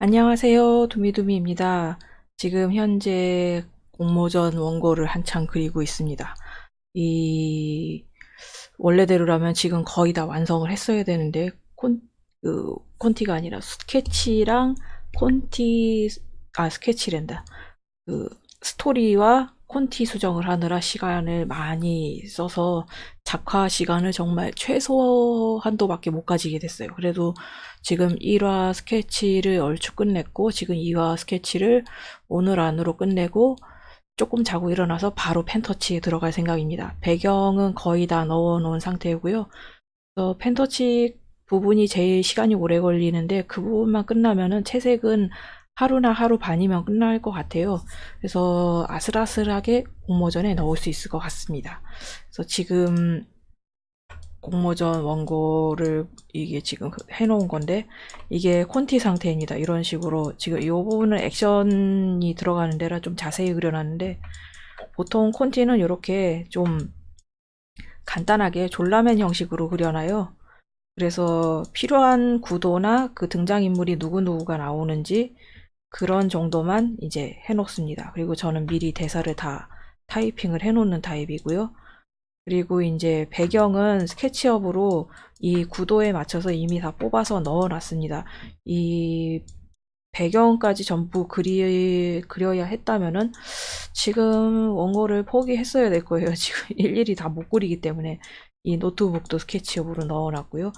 안녕하세요. 두미두미입니다. 지금 현재 공모전 원고를 한창 그리고 있습니다. 이 원래대로라면 지금 거의 다 완성을 했어야 되는데 콘티가 아니라 스케치랑 콘티 스케치랜다. 그 스토리와 콘티 수정을 하느라 시간을 많이 써서 작화 시간을 정말 최소한도밖에 못 가지게 됐어요. 그래도 지금 1화 스케치를 얼추 끝냈고 지금 2화 스케치를 오늘 안으로 끝내고 조금 자고 일어나서 바로 펜터치에 들어갈 생각입니다. 배경은 거의 다 넣어놓은 상태고요. 펜터치 부분이 제일 시간이 오래 걸리는데 그 부분만 끝나면은 채색은 하루나 하루 반이면 끝날 것 같아요. 그래서 아슬아슬하게 공모전에 넣을 수 있을 것 같습니다. 그래서 지금 공모전 원고를 이게 지금 해놓은 건데 이게 콘티 상태입니다. 이런 식으로 지금 이 부분은 액션이 들어가는 데라 좀 자세히 그려놨는데 보통 콘티는 이렇게 좀 간단하게 졸라맨 형식으로 그려놔요. 그래서 필요한 구도나 그 등장인물이 누구누구가 나오는지 그런 정도만 이제 해놓습니다. 그리고 저는 미리 대사를 다 타이핑을 해놓는 타입이고요. 그리고 이제 배경은 스케치업으로 이 구도에 맞춰서 이미 다 뽑아서 넣어놨습니다. 이 배경까지 전부 그려야 했다면은 지금 원고를 포기했어야 될 거예요. 지금 일일이 다 못 그리기 때문에 이 노트북도 스케치업으로 넣어놨고요.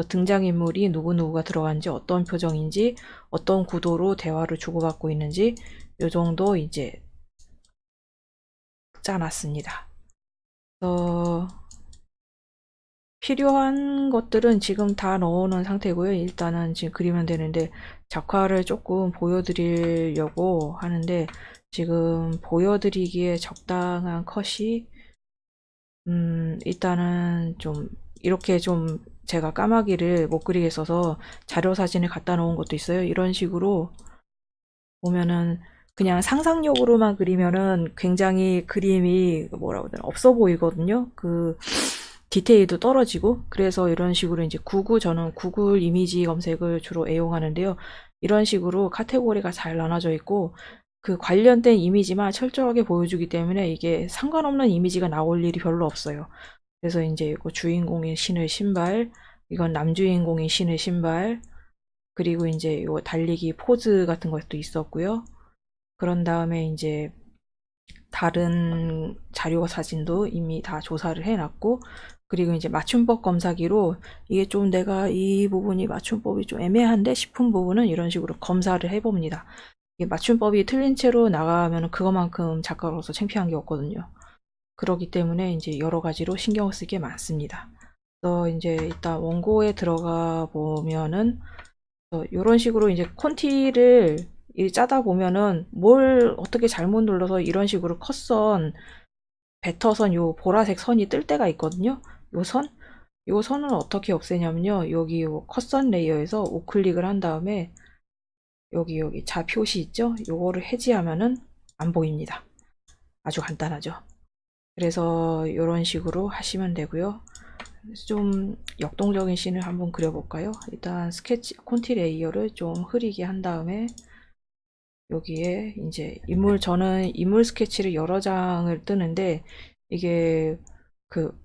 등장인물이 누구누구가 들어간지 어떤 표정인지 어떤 구도로 대화를 주고받고 있는지 요 정도 이제 짜놨습니다. 필요한 것들은 지금 다 넣어놓은 상태고요. 일단은 지금 그리면 되는데 작화를 조금 보여드리려고 하는데 지금 보여드리기에 적당한 컷이 일단은 좀 이렇게 좀 제가 까마귀를 못 그리게 써서 자료 사진을 갖다 놓은 것도 있어요. 이런 식으로 보면은 그냥 상상력으로만 그리면은 굉장히 그림이 뭐라고 해야 되나 없어 보이거든요. 그 디테일도 떨어지고 그래서 이런 식으로 이제 저는 구글 이미지 검색을 주로 애용하는데요. 이런 식으로 카테고리가 잘 나눠져 있고 그 관련된 이미지만 철저하게 보여주기 때문에 이게 상관없는 이미지가 나올 일이 별로 없어요. 그래서 이제 이거 주인공이 신을 신발, 이건 남주인공이 신을 신발, 그리고 이제 요 달리기 포즈 같은 것도 있었고요. 그런 다음에 이제 다른 자료 사진도 이미 다 조사를 해놨고, 그리고 이제 맞춤법 검사기로 이게 좀 내가 이 부분이 맞춤법이 좀 애매한데 싶은 부분은 이런 식으로 검사를 해봅니다. 이게 맞춤법이 틀린 채로 나가면 그것만큼 작가로서 창피한 게 없거든요. 그러기 때문에 이제 여러 가지로 신경 쓸 게 많습니다. 그래서 이제 일단 원고에 들어가 보면은 이런 식으로 이제 콘티를 짜다 보면은 뭘 어떻게 잘못 눌러서 이런 식으로 컷선, 뱉어선 요 보라색 선이 뜰 때가 있거든요. 요 선은 어떻게 없애냐면요. 여기 요 컷선 레이어에서 우클릭을 한 다음에 여기 좌표시 있죠? 요거를 해지하면은 안 보입니다. 아주 간단하죠. 그래서 이런 식으로 하시면 되고요. 좀 역동적인 씬을 한번 그려볼까요? 일단 스케치 콘티 레이어를 좀 흐리게 한 다음에 여기에 이제 저는 인물 스케치를 여러 장을 뜨는데 이게 그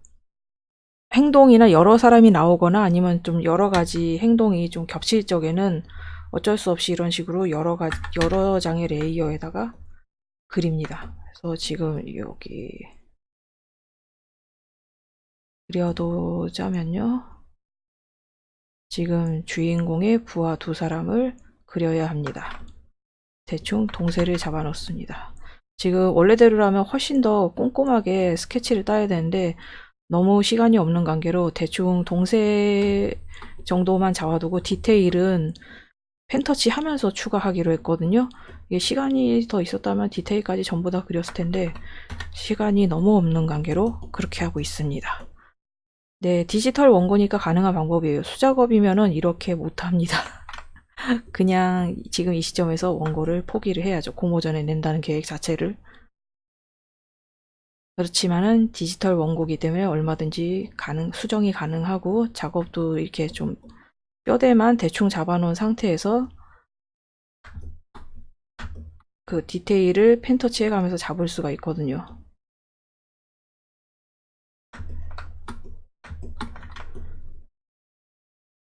행동이나 여러 사람이 나오거나 아니면 좀 여러 가지 행동이 좀 겹칠 적에는 어쩔 수 없이 이런 식으로 여러 장의 레이어에다가 그립니다. 그래서 지금 여기 그려두자면요. 지금 주인공의 부하 두 사람을 그려야 합니다. 대충 동세를 잡아 놓습니다. 지금 원래대로라면 훨씬 더 꼼꼼하게 스케치를 따야 되는데 너무 시간이 없는 관계로 대충 동세 정도만 잡아두고 디테일은 펜터치 하면서 추가하기로 했거든요. 이게 시간이 더 있었다면 디테일까지 전부 다 그렸을 텐데 시간이 너무 없는 관계로 그렇게 하고 있습니다. 네, 디지털 원고니까 가능한 방법이에요. 수작업이면은 이렇게 못합니다. 그냥 지금 이 시점에서 원고를 포기를 해야죠. 공모전에 낸다는 계획 자체를. 그렇지만은 디지털 원고기 때문에 얼마든지 수정이 가능하고 작업도 이렇게 좀 뼈대만 대충 잡아놓은 상태에서 그 디테일을 펜터치 해가면서 잡을 수가 있거든요.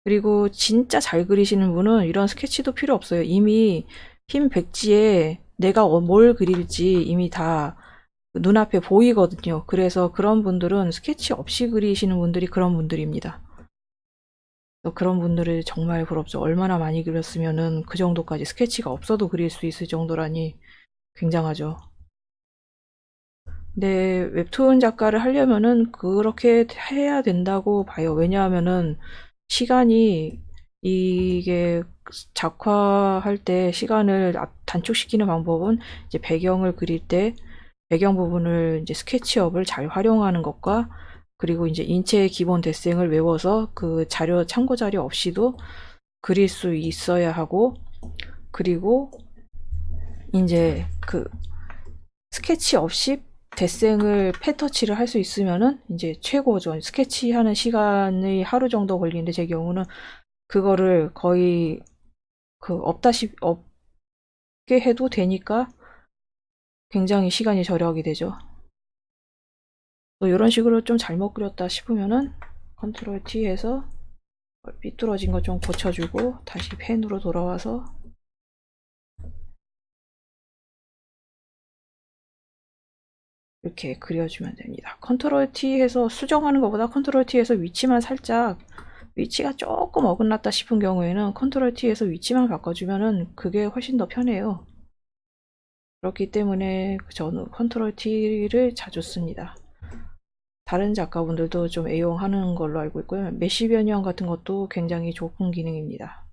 그리고 진짜 잘 그리시는 분은 이런 스케치도 필요 없어요. 이미 흰 백지에 내가 뭘 그릴지 이미 다 눈앞에 보이거든요. 그래서 그런 분들은 스케치 없이 그리시는 분들이 그런 분들입니다. 그런 분들이 정말 부럽죠. 얼마나 많이 그렸으면은 그 정도까지 스케치가 없어도 그릴 수 있을 정도라니 굉장하죠. 근데 웹툰 작가를 하려면은 그렇게 해야 된다고 봐요. 왜냐하면은 시간이 이게 작화할 때 시간을 단축시키는 방법은 이제 배경을 그릴 때 배경 부분을 이제 스케치업을 잘 활용하는 것과 그리고 이제 인체의 기본 데생을 외워서 그 자료 참고 자료 없이도 그릴 수 있어야 하고 그리고 이제 그 스케치 없이 데생을 펜터치를 할 수 있으면은 이제 최고죠. 스케치하는 시간이 하루 정도 걸리는데 제 경우는 그거를 거의 그 없게 해도 되니까 굉장히 시간이 절약이 되죠. 또 이런 식으로 좀 잘못 그렸다 싶으면은 컨트롤 T 해서 삐뚤어진 거 좀 고쳐주고 다시 펜으로 돌아와서 이렇게 그려주면 됩니다. 컨트롤 T 해서 수정하는 것보다 컨트롤 T 해서 위치만 살짝 위치가 조금 어긋났다 싶은 경우에는 컨트롤 T에서 위치만 바꿔주면은 그게 훨씬 더 편해요. 그렇기 때문에 저는 컨트롤 T를 자주 씁니다. 다른 작가분들도 좀 애용하는 걸로 알고 있고요. 메시 변형 같은 것도 굉장히 좋은 기능입니다.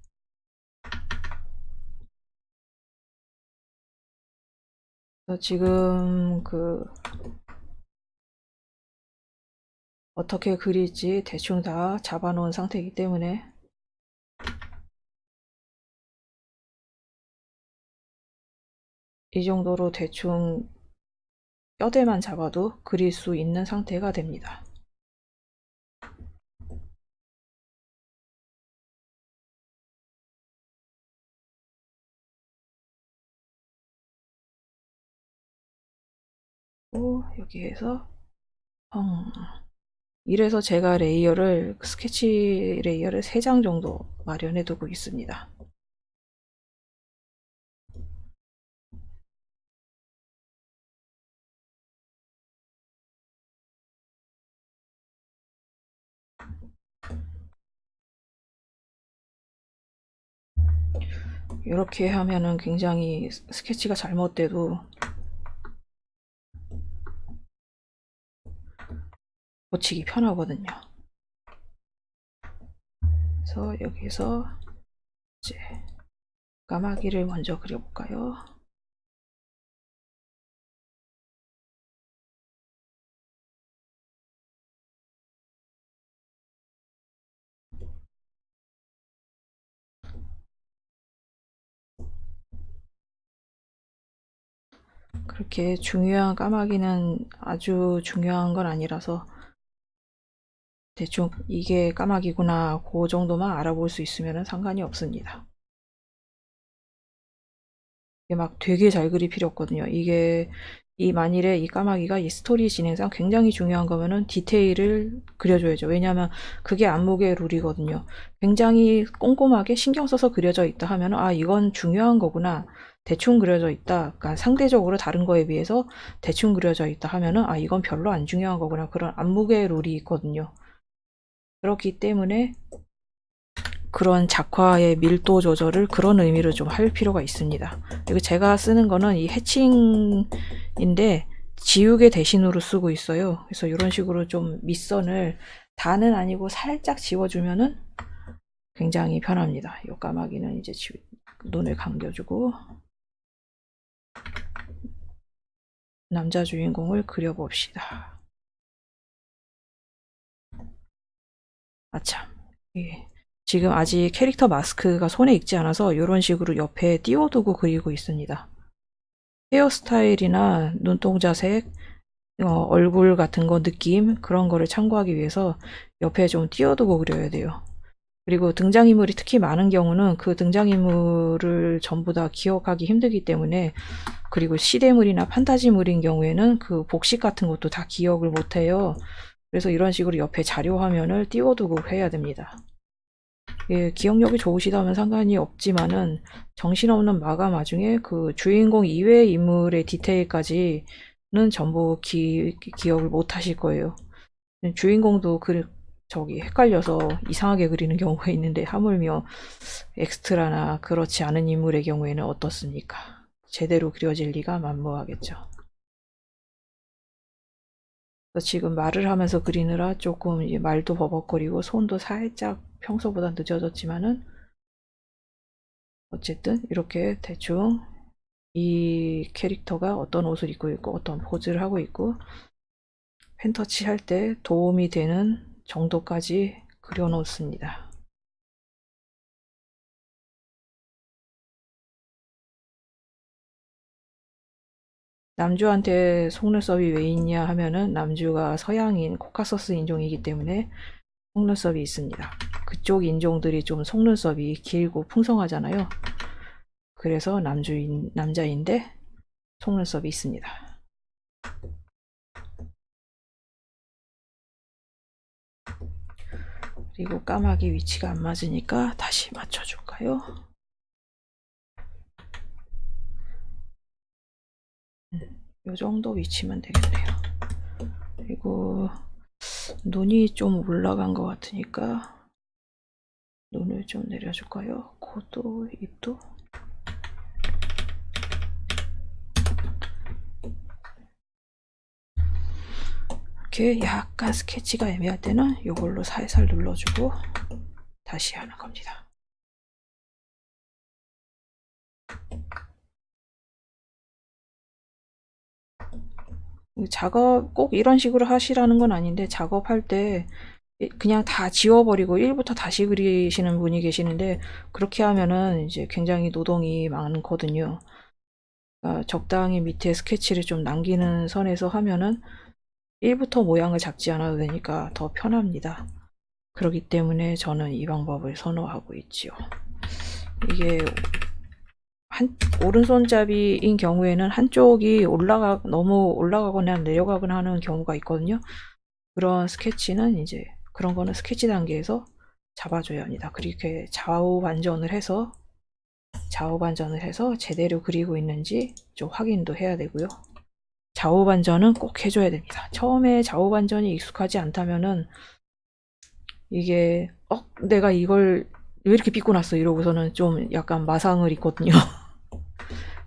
지금 어떻게 그릴지 대충 다 잡아놓은 상태이기 때문에 이 정도로 대충 뼈대만 잡아도 그릴 수 있는 상태가 됩니다. 또 여기에서 이래서 제가 스케치 레이어를 3장 정도 마련해 두고 있습니다. 이렇게 하면은 굉장히 스케치가 잘못돼도 고치기 편하거든요. 그래서 여기서 이제 까마귀를 먼저 그려볼까요? 그렇게 중요한 까마귀는 아주 중요한 건 아니라서 대충 이게 까마귀구나 그 정도만 알아볼 수 있으면 상관이 없습니다. 이게 막 되게 잘 그릴 필요 없거든요. 이게 만일에 이 까마귀가 이 스토리 진행상 굉장히 중요한 거면은 디테일을 그려줘야죠. 왜냐하면 그게 안목의 룰이거든요. 굉장히 꼼꼼하게 신경 써서 그려져 있다 하면은 아 이건 중요한 거구나. 대충 그려져 있다. 그러니까 상대적으로 다른 거에 비해서 대충 그려져 있다 하면은 아 이건 별로 안 중요한 거구나. 그런 안목의 룰이 있거든요. 그렇기 때문에 그런 작화의 밀도 조절을 그런 의미로 좀 할 필요가 있습니다. 그리고 제가 쓰는 거는 이 해칭인데 지우개 대신으로 쓰고 있어요. 그래서 이런 식으로 좀 밑선을 다는 아니고 살짝 지워주면은 굉장히 편합니다. 이 까마귀는 이제 눈을 감겨주고 남자 주인공을 그려봅시다. 아참. 예. 지금 아직 캐릭터 마스크가 손에 익지 않아서 이런 식으로 옆에 띄워두고 그리고 있습니다. 헤어스타일이나 눈동자색, 얼굴 같은 거 느낌 그런 거를 참고하기 위해서 옆에 좀 띄워두고 그려야 돼요. 그리고 등장인물이 특히 많은 경우는 그 등장인물을 전부 다 기억하기 힘들기 때문에 그리고 시대물이나 판타지물인 경우에는 그 복식 같은 것도 다 기억을 못해요. 그래서 이런 식으로 옆에 자료 화면을 띄워두고 해야 됩니다. 예, 기억력이 좋으시다면 상관이 없지만은 정신없는 마감 와중에 그 주인공 이외의 인물의 디테일까지는 전부 기억을 못 하실 거예요. 주인공도 저기 헷갈려서 이상하게 그리는 경우가 있는데 하물며 엑스트라나 그렇지 않은 인물의 경우에는 어떻습니까? 제대로 그려질 리가 만무하겠죠. 지금 말을 하면서 그리느라 조금 말도 버벅거리고 손도 살짝 평소보다 늦어졌지만은 어쨌든 이렇게 대충 이 캐릭터가 어떤 옷을 입고 있고 어떤 포즈를 하고 있고 펜터치 할 때 도움이 되는 정도까지 그려놓습니다. 남주한테 속눈썹이 왜 있냐 하면은 남주가 서양인 코카서스 인종이기 때문에 속눈썹이 있습니다. 그쪽 인종들이 좀 속눈썹이 길고 풍성하잖아요. 그래서 남자인데 속눈썹이 있습니다. 그리고 까마귀 위치가 안 맞으니까 다시 맞춰줄까요? 이 정도 위치면 되겠네요. 그리고 눈이 좀 올라간 것 같으니까 눈을 좀 내려줄까요? 코도 입도 이렇게 약간 스케치가 애매할 때는 이걸로 살살 눌러주고 다시 하는 겁니다. 작업 꼭 이런 식으로 하시라는 건 아닌데 작업할 때 그냥 다 지워버리고 1부터 다시 그리시는 분이 계시는데 그렇게 하면은 이제 굉장히 노동이 많거든요. 그러니까 적당히 밑에 스케치를 좀 남기는 선에서 하면은 1부터 모양을 잡지 않아도 되니까 더 편합니다. 그렇기 때문에 저는 이 방법을 선호하고 있지요. 이게 오른손잡이인 경우에는 한쪽이 너무 올라가거나 내려가거나 하는 경우가 있거든요. 그런 스케치는 이제 그런 거는 스케치 단계에서 잡아줘야 합니다. 그렇게 좌우 반전을 해서 제대로 그리고 있는지 좀 확인도 해야 되고요. 좌우 반전은 꼭 해줘야 됩니다. 처음에 좌우 반전이 익숙하지 않다면은 이게 내가 이걸 왜 이렇게 삐고 났어 이러고서는 좀 약간 마상을 입거든요.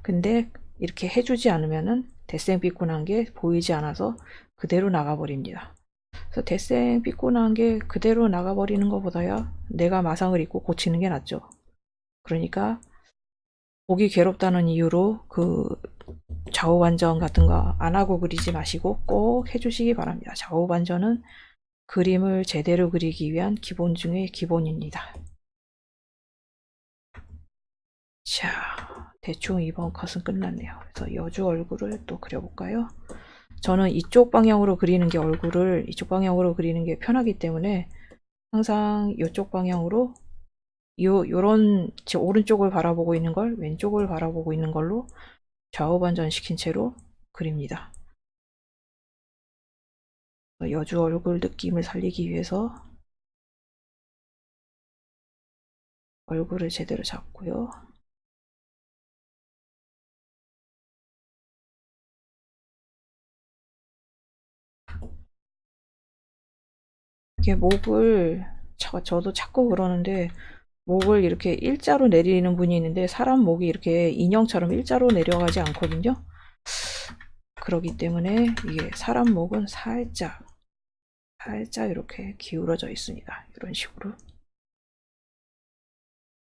근데 이렇게 해주지 않으면은 대생 삐고 난 게 보이지 않아서 그대로 나가버립니다. 그래서 대생 삐고 난 게 그대로 나가버리는 것보다야 내가 마상을 입고 고치는 게 낫죠. 그러니까 보기 괴롭다는 이유로 그 좌우 반전 같은 거 안 하고 그리지 마시고 꼭 해주시기 바랍니다. 좌우 반전은 그림을 제대로 그리기 위한 기본 중의 기본입니다. 자, 대충 이번 컷은 끝났네요. 그래서 여주 얼굴을 또 그려볼까요? 저는 이쪽 방향으로 그리는 게 이쪽 방향으로 그리는 게 편하기 때문에 항상 이쪽 방향으로 요런 제 오른쪽을 바라보고 있는 걸 왼쪽을 바라보고 있는 걸로 좌우 반전시킨 채로 그립니다. 여주 얼굴 느낌을 살리기 위해서 얼굴을 제대로 잡고요. 이게 목을 저도 자꾸 그러는데 목을 이렇게 일자로 내리는 분이 있는데 사람 목이 이렇게 인형처럼 일자로 내려가지 않거든요. 그러기 때문에 이게 사람 목은 살짝 이렇게 기울어져 있습니다. 이런 식으로.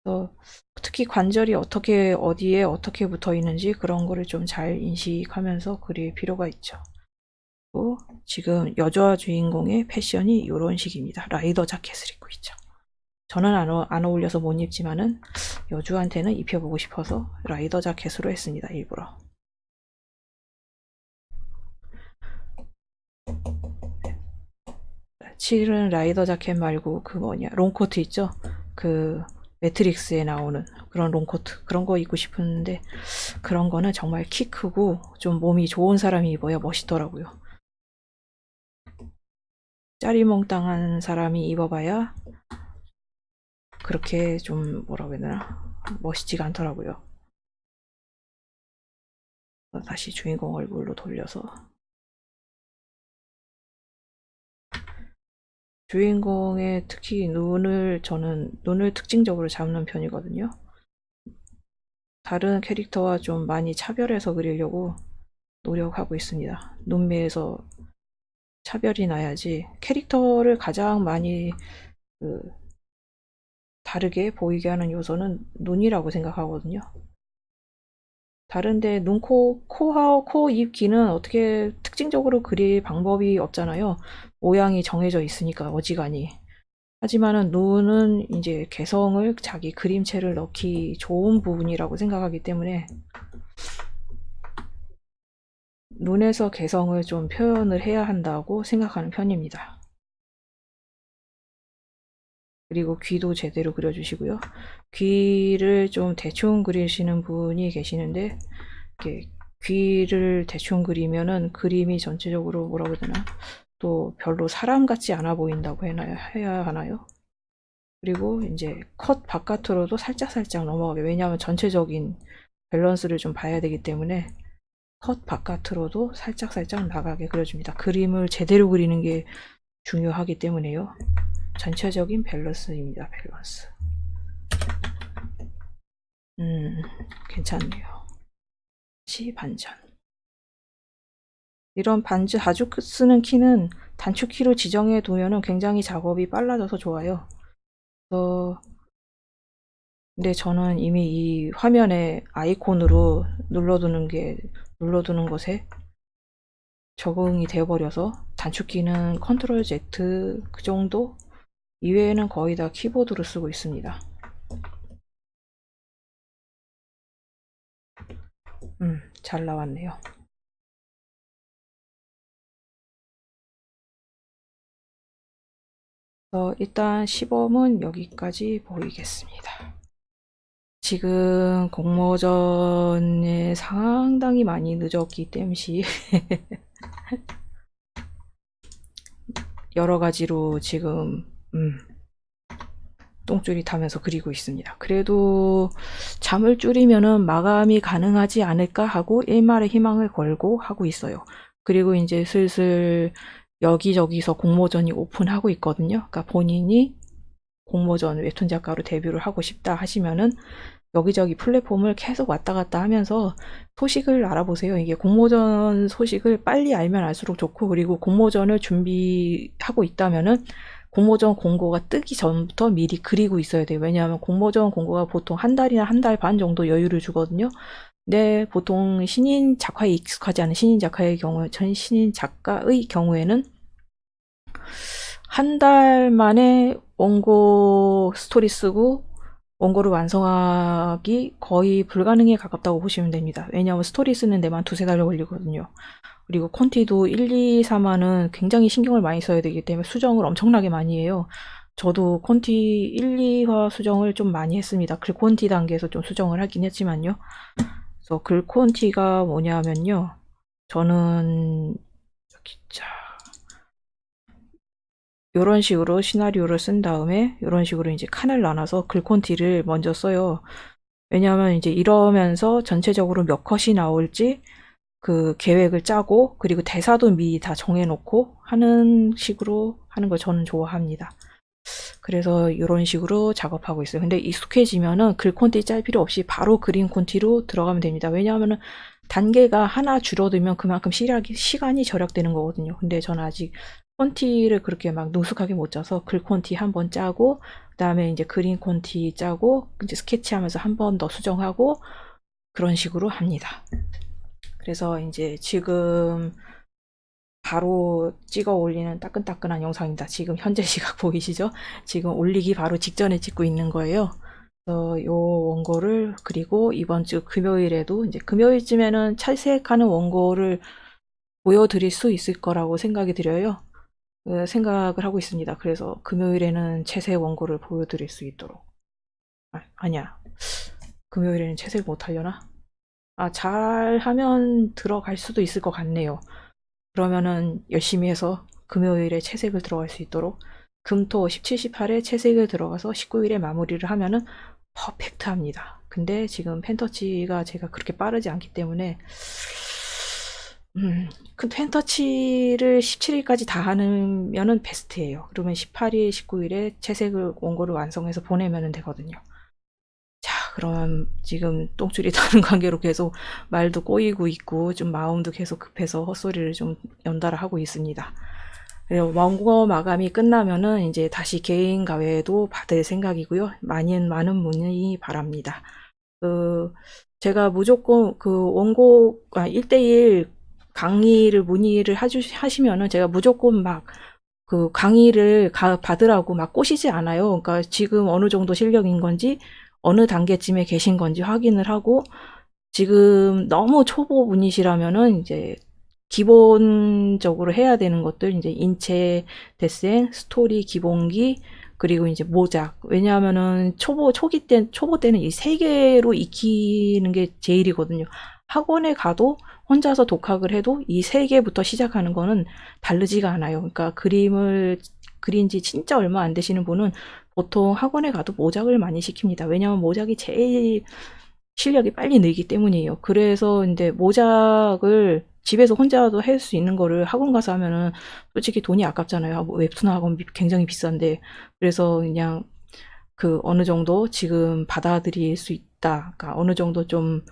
그래서 특히 관절이 어디에 어떻게 붙어 있는지 그런 거를 좀 잘 인식하면서 그릴 필요가 있죠. 지금 여자 주인공의 패션이 이런 식입니다. 라이더 자켓을 입고 있죠. 저는 안 어울려서 못 입지만은 여주한테는 입혀보고 싶어서 라이더 자켓으로 했습니다. 일부러. 실은 라이더 자켓 말고 그 롱코트 있죠? 그 매트릭스에 나오는 그런 롱코트 그런 거 입고 싶은데 그런 거는 정말 키 크고 좀 몸이 좋은 사람이 입어야 멋있더라고요. 짜리몽땅한 사람이 입어봐야 그렇게 좀 뭐라고 해야 되나 멋있지가 않더라고요. 다시 주인공 얼굴로 돌려서 주인공의 특히 저는 눈을 특징적으로 잡는 편이거든요. 다른 캐릭터와 좀 많이 차별해서 그리려고 노력하고 있습니다. 눈매에서 차별이 나야지 캐릭터를 가장 많이 그 다르게 보이게 하는 요소는 눈이라고 생각하거든요. 다른데 눈, 코, 입, 귀는 어떻게 특징적으로 그릴 방법이 없잖아요. 모양이 정해져 있으니까 어지간히. 하지만은 눈은 이제 개성을 자기 그림체를 넣기 좋은 부분이라고 생각하기 때문에 눈에서 개성을 좀 표현을 해야 한다고 생각하는 편입니다. 그리고 귀도 제대로 그려주시고요. 귀를 좀 대충 그리시는 분이 계시는데 이렇게 귀를 대충 그리면은 그림이 전체적으로 뭐라고 해야 되나 또 별로 사람 같지 않아 보인다고 해야 하나요? 그리고 이제 컷 바깥으로도 살짝살짝 넘어가게 왜냐하면 전체적인 밸런스를 좀 봐야 되기 때문에 컷 바깥으로도 살짝살짝 나가게 그려줍니다. 그림을 제대로 그리는 게 중요하기 때문에요. 전체적인 밸런스입니다. 밸런스. 괜찮네요. 시 반전. 이런 자주 쓰는 키는 단축키로 지정해 두면은 굉장히 작업이 빨라져서 좋아요. 근데 저는 이미 이 화면에 아이콘으로 눌러두는 것에 적응이 되어버려서 단축키는 컨트롤 Z 그 정도 이외에는 거의 다 키보드로 쓰고 있습니다. 잘 나왔네요. 일단 시범은 여기까지 보이겠습니다. 지금 공모전에 상당히 많이 늦었기 때문에 여러 가지로 지금 똥줄이 타면서 그리고 있습니다. 그래도 잠을 줄이면은 마감이 가능하지 않을까 하고 일말의 희망을 걸고 하고 있어요. 그리고 이제 슬슬 여기저기서 공모전이 오픈하고 있거든요. 그러니까 본인이 공모전 웹툰 작가로 데뷔를 하고 싶다 하시면은 여기저기 플랫폼을 계속 왔다 갔다 하면서 소식을 알아보세요. 이게 공모전 소식을 빨리 알면 알수록 좋고 그리고 공모전을 준비하고 있다면은 공모전 공고가 뜨기 전부터 미리 그리고 있어야 돼요. 왜냐하면 공모전 공고가 보통 한 달이나 한 달 반 정도 여유를 주거든요. 근데 보통 신인 작가에 익숙하지 않은 신인 작가의 경우에는 한 달 만에 원고 스토리 쓰고 원고를 완성하기 거의 불가능에 가깝다고 보시면 됩니다. 왜냐하면 스토리 쓰는 데만 두세 달 걸리거든요. 그리고 콘티도 1, 2, 3화는 굉장히 신경을 많이 써야 되기 때문에 수정을 엄청나게 많이 해요. 저도 콘티 1, 2화 수정을 좀 많이 했습니다. 글 콘티 단계에서 좀 수정을 하긴 했지만요. 그래서 글 콘티가 뭐냐면요. 저는 이런 식으로 시나리오를 쓴 다음에 이런 식으로 이제 칸을 나눠서 글 콘티를 먼저 써요. 왜냐하면 이제 이러면서 전체적으로 몇 컷이 나올지 그 계획을 짜고 그리고 대사도 미리 다 정해놓고 하는 식으로 하는 걸 저는 좋아합니다. 그래서 이런 식으로 작업하고 있어요. 근데 익숙해지면은 글 콘티 짤 필요 없이 바로 그림 콘티로 들어가면 됩니다. 왜냐하면은 단계가 하나 줄어들면 그만큼 시간이 절약되는 거거든요. 근데 저는 아직 콘티를 그렇게 막 능숙하게 못 짜서 글 콘티 한번 짜고 그다음에 이제 그림 콘티 짜고 이제 스케치하면서 한 번 더 수정하고 그런 식으로 합니다. 그래서 이제 지금 바로 찍어 올리는 따끈따끈한 영상입니다. 지금 현재 시각 보이시죠? 지금 올리기 바로 직전에 찍고 있는 거예요. 그래서 요 원고를 그리고 이번 주 금요일에도 이제 금요일쯤에는 찰색하는 원고를 보여드릴 수 있을 거라고 생각이 들어요. 생각을 하고 있습니다. 그래서 금요일에는 채색 원고를 보여드릴 수 있도록 아니야. 금요일에는 채색 못하려나? 잘하면 들어갈 수도 있을 것 같네요. 그러면은 열심히 해서 금요일에 채색을 들어갈 수 있도록 금토 17, 18에 채색을 들어가서 19일에 마무리를 하면은 퍼펙트합니다. 근데 지금 펜터치가 제가 그렇게 빠르지 않기 때문에 그 펜터치를 17일까지 다 하면은 베스트예요. 그러면 18일, 19일에 채색을 원고를 완성해서 보내면 되거든요. 자, 그럼 지금 똥줄이 타는 관계로 계속 말도 꼬이고 있고 좀 마음도 계속 급해서 헛소리를 좀 연달아 하고 있습니다. 그리고 원고 마감이 끝나면은 이제 다시 개인 가외도 받을 생각이고요. 많은 문의 바랍니다. 제가 무조건 원고 1대1 강의를 문의를 하시면은 제가 무조건 막 강의를 받으라고 막 꼬시지 않아요. 그러니까 지금 어느 정도 실력인 건지 어느 단계쯤에 계신 건지 확인을 하고 지금 너무 초보분이시라면은 이제 기본적으로 해야 되는 것들 이제 인체 데센, 스토리 기본기 그리고 이제 모작. 왜냐하면은 초보 때는 이 세 개로 익히는 게 제일이거든요. 학원에 가도 혼자서 독학을 해도 이 세 개부터 시작하는 거는 다르지가 않아요. 그러니까 그림을 그린 지 진짜 얼마 안 되시는 분은 보통 학원에 가도 모작을 많이 시킵니다. 왜냐하면 모작이 제일 실력이 빨리 늘기 때문이에요. 그래서 이제 모작을 집에서 혼자도 할 수 있는 거를 학원 가서 하면은 솔직히 돈이 아깝잖아요. 웹툰 학원 굉장히 비싼데. 그래서 그냥 어느 정도 지금 받아들일 수 있다. 그러니까 어느 정도 좀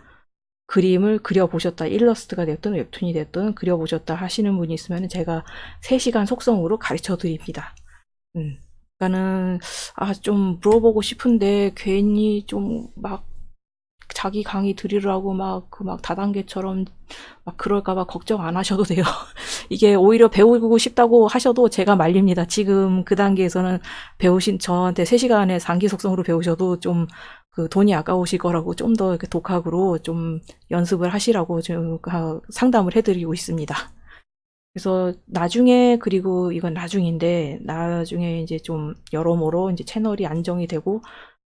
그림을 그려보셨다. 일러스트가 됐든 웹툰이 됐든 그려보셨다 하시는 분이 있으면 제가 3시간 속성으로 가르쳐 드립니다. 그러니까는 좀 물어보고 싶은데 괜히 좀 막 자기 강의 들으라고 막 다단계처럼 막 그럴까봐 걱정 안 하셔도 돼요. 이게 오히려 배우고 싶다고 하셔도 제가 말립니다. 지금 그 단계에서는 저한테 3시간의 단기 속성으로 배우셔도 좀 돈이 아까우실 거라고 좀 더 독학으로 좀 연습을 하시라고 좀 상담을 해드리고 있습니다. 그래서 나중에 그리고 이건 나중인데 나중에 이제 좀 여러모로 이제 채널이 안정이 되고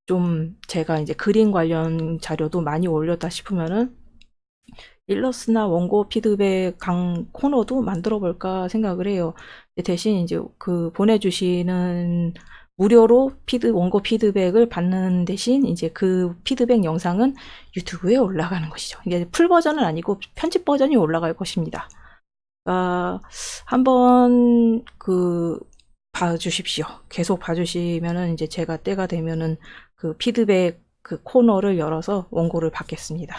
좀 제가 이제 그림 관련 자료도 많이 올렸다 싶으면은 일러스트나 원고 피드백 코너도 만들어 볼까 생각을 해요. 대신 이제 보내주시는 무료로 원고 피드백을 받는 대신 이제 그 피드백 영상은 유튜브에 올라가는 것이죠. 이게 풀 버전은 아니고 편집 버전이 올라갈 것입니다. 한번 봐주십시오. 계속 봐주시면은 이제 제가 때가 되면은 피드백 코너를 열어서 원고를 받겠습니다.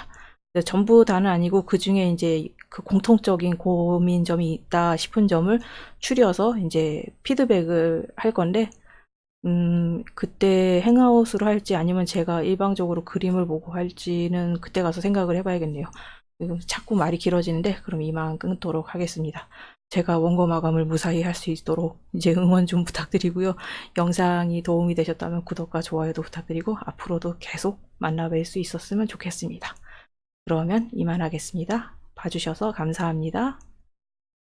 전부 다는 아니고 그 중에 이제 공통적인 고민점이 있다 싶은 점을 추려서 이제 피드백을 할 건데, 그때 행아웃으로 할지 아니면 제가 일방적으로 그림을 보고 할지는 그때 가서 생각을 해봐야겠네요. 자꾸 말이 길어지는데 그럼 이만 끊도록 하겠습니다. 제가 원고 마감을 무사히 할 수 있도록 이제 응원 좀 부탁드리고요. 영상이 도움이 되셨다면 구독과 좋아요도 부탁드리고 앞으로도 계속 만나뵐 수 있었으면 좋겠습니다. 그러면 이만 하겠습니다. 봐주셔서 감사합니다.